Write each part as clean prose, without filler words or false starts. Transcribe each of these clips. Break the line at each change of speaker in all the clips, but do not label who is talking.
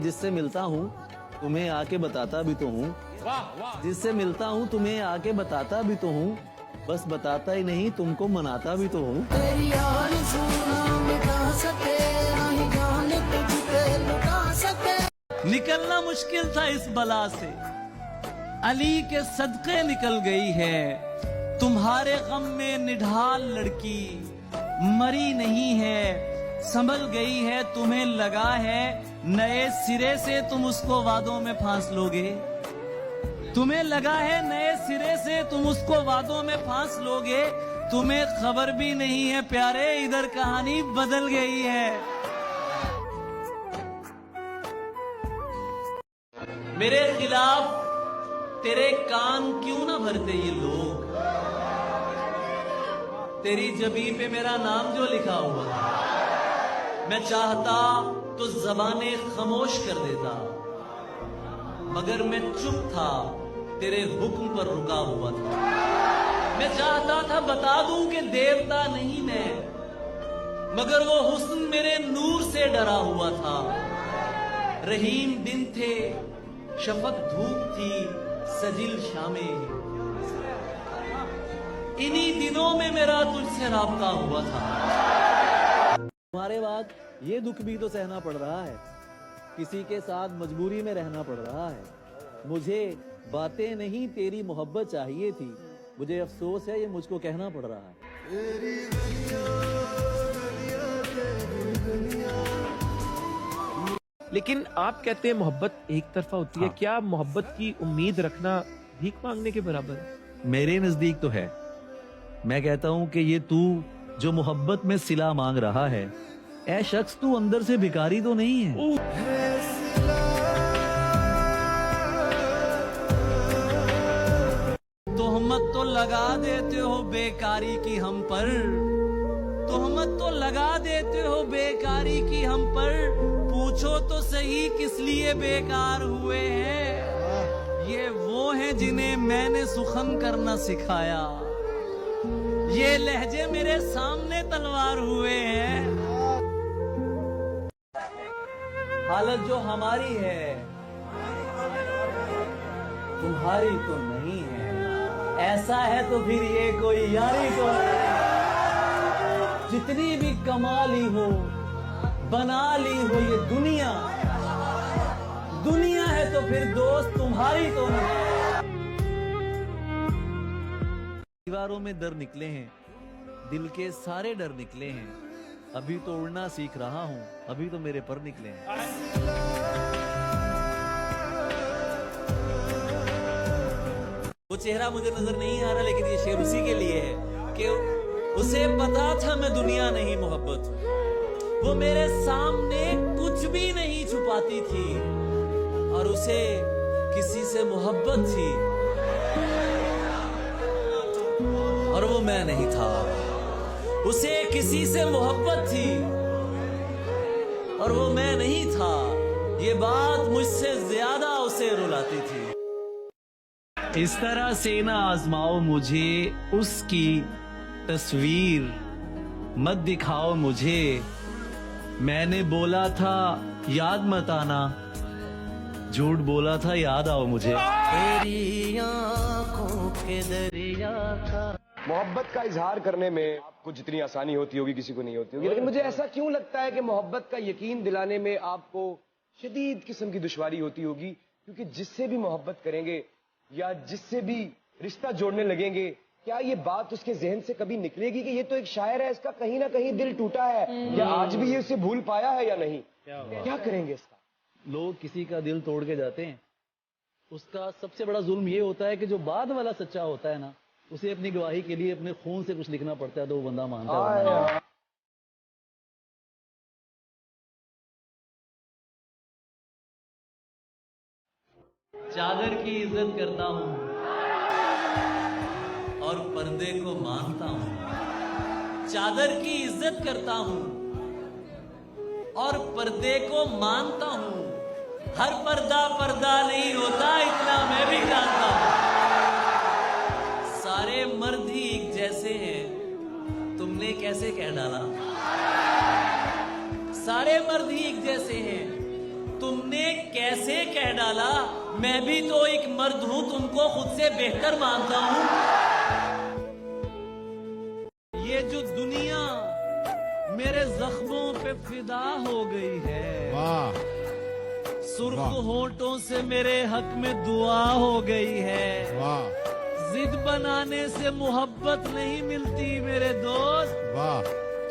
जिससे मिलता हूँ तुम्हें आके बताता भी तो हूँ, जिससे मिलता हूँ तुम्हें आके बताता भी तो हूँ, बस बताता ही नहीं तुमको मनाता भी तो हूँ। निकलना मुश्किल था इस बला से, अली के सदके निकल गई है। तुम्हारे गम में निढाल लड़की मरी नहीं है, संभल गई है। तुम्हें लगा है नए सिरे से तुम उसको वादों में फांस लोगे, तुम्हें लगा है नए सिरे से तुम उसको वादों में फांस लोगे। तुम्हें खबर भी नहीं है प्यारे, इधर कहानी बदल गई है। मेरे खिलाफ तेरे कान क्यों ना भरते ये लोग, तेरी जबी पे मेरा नाम जो लिखा हुआ था, मैं चाहता तो ज़बाने खामोश कर देता, मगर मैं चुप था, तेरे हुक्म पर रुका हुआ था। मैं चाहता था बता दूं कि देवता नहीं मैं, मगर वो हुस्न मेरे नूर से डरा हुआ था। रहीम दिन थे, शफक धूप थी, सजिल शामें, इन्हीं दिनों में मेरा तुझसे राब्ता हुआ था। तुम्हारे बाद ये दुख भी तो सहना पड़ रहा है, किसी के साथ मजबूरी में रहना पड़ रहा है। मुझे बातें नहीं तेरी मोहब्बत चाहिए थी, मुझे अफसोस है ये मुझको कहना पड़ रहा है।
लेकिन आप कहते हैं मोहब्बत एक तरफा होती है, क्या मोहब्बत की उम्मीद रखना भीख मांगने के बराबर है?
मेरे नजदीक तो है। मैं कहता हूं कि ये तू जो मोहब्बत में सिला मांग रहा है, ऐ शख्स तू अंदर से भिखारी तो नहीं है। तोहमत तो लगा देते हो बेकारी की हम पर, तोहमत तो लगा देते हो बेकारी की हम पर, पूछो तो सही किस लिए बेकार हुए हैं। ये वो हैं जिन्हें मैंने सुखन करना सिखाया, ये लहजे मेरे सामने तलवार हुए हैं। हालत जो हमारी है तुम्हारी तो नहीं है, ऐसा है तो फिर ये कोई यारी तो नहीं। जितनी भी कमा ली हो बना ली हो ये दुनिया, दुनिया है तो फिर दोस्त तुम्हारी तो नहीं। दीवारों में डर निकले हैं, दिल के सारे डर निकले हैं, अभी तो उड़ना सीख रहा हूँ, अभी तो मेरे पर निकले हैं। वो चेहरा मुझे नजर नहीं आ रहा, लेकिन ये शेर उसी के लिए है कि उसे पता था मैं दुनिया नहीं मोहब्बत हूँ। वो मेरे सामने कुछ भी नहीं छुपाती थी, और उसे किसी से मोहब्बत थी, और वो मैं नहीं था। उसे किसी से मोहब्बत थी और वो मैं नहीं था। ये बात मुझसे ज्यादा उसे रुलाती थी। इस तरह से ना आजमाओ मुझे, उसकी तस्वीर मत दिखाओ मुझे। मैंने बोला था याद मत आना, झूठ बोला था याद आओ मुझे। तेरी आंखों के दरिया का।
मोहब्बत का इजहार करने में आपको जितनी आसानी होती होगी किसी को नहीं होती होगी, लेकिन मुझे ऐसा क्यों लगता है कि मोहब्बत का यकीन दिलाने में आपको शदीद किस्म की दुश्वारी होती होगी, क्योंकि जिससे भी मोहब्बत करेंगे या जिससे भी रिश्ता जोड़ने लगेंगे, क्या ये बात उसके जहन से कभी निकलेगी कि ये तो एक शायर है, इसका कहीं ना कहीं दिल टूटा है, या आज भी ये उसे भूल पाया है या नहीं? क्या करेंगे इसका?
लोग किसी का दिल तोड़ के जाते हैं, उसका सबसे बड़ा जुल्म ये होता है कि जो बाद वाला सच्चा होता है ना, उसे अपनी गवाही के लिए अपने खून से कुछ लिखना पड़ता है तो वो बंदा मानता है। चादर की इज्जत करता हूं और पर्दे को मानता हूं। चादर की इज्जत करता हूं और पर्दे को मानता हूं। हर पर्दा पर्दा नहीं होता, इतना मैं भी जानता हूं। सारे मर्द ही एक जैसे हैं, तुमने कैसे कह डाला? सारे मर्द ही एक जैसे हैं, तुमने कैसे कह डाला मैं भी तो एक मर्द हूं, तुमको खुद से बेहतर मानता हूं। ये जो दुनिया मेरे जख्मों पे फिदा हो गई है,
वाह
सुर्ख
वाह।
होंठों से मेरे हक में दुआ हो गई है।
वाह
जिद बनाने से मोहब्बत नहीं मिलती मेरे दोस्त,
वाह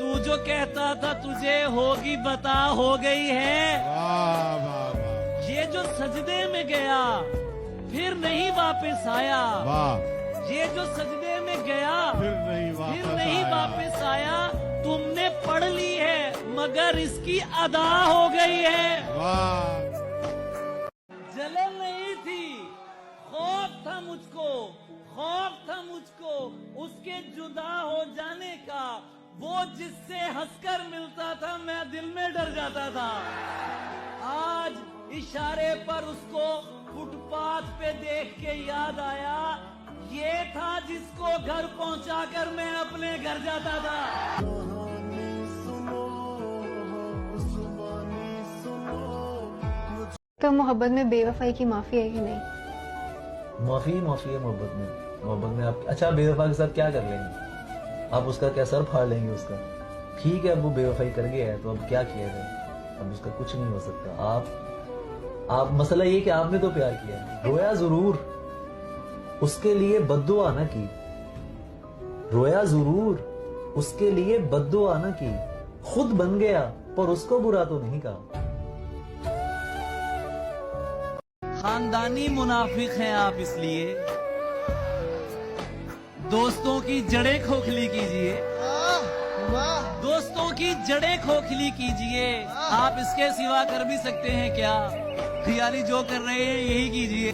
तू जो कहता था तुझे होगी बता हो गई है।
वाह वाह वाह
ये जो सजदे में गया फिर नहीं वापस आया,
वाह
ये जो सजदे में गया
फिर नहीं
वापस आया। तुमने पढ़ ली है मगर इसकी अदा हो गई है।
वाह
जलन नहीं थी, खौफ था मुझको, खौफ था मुझको उसके जुदा हो जाने का। वो जिससे हंसकर मिलता था मैं दिल में डर जाता था। आज इशारे पर उसको फुटपाथ पे देख के याद आया, ये था जिसको घर पहुंचाकर मैं अपने घर जाता था।
तो मोहब्बत में बेवफाई की माफी है कि नहीं?
माफी है मोहब्बत में। मोहब्बत में आप अच्छा बेवफा के साथ क्या कर लेंगे? आप उसका क्या सर फाड़ लेंगे उसका? ठीक है अब वो बेवफाई कर गया है तो अब क्या किया जाए, अब उसका कुछ नहीं हो सकता। आप मसला ये कि आपने तो प्यार किया, रोया जरूर, उसके लिए बद्दुआ ना की, रोया जरूर, उसके लिए बद्दुआ ना की, खुद बन गया पर उसको बुरा तो नहीं कहा। खानदानी मुनाफिक हैं आप, इसलिए दोस्तों की जड़ें खोखली कीजिए, दोस्तों की जड़ें खोखली कीजिए। आप इसके सिवा कर भी सकते हैं क्या? यानी जो कर रहे हैं यही कीजिए।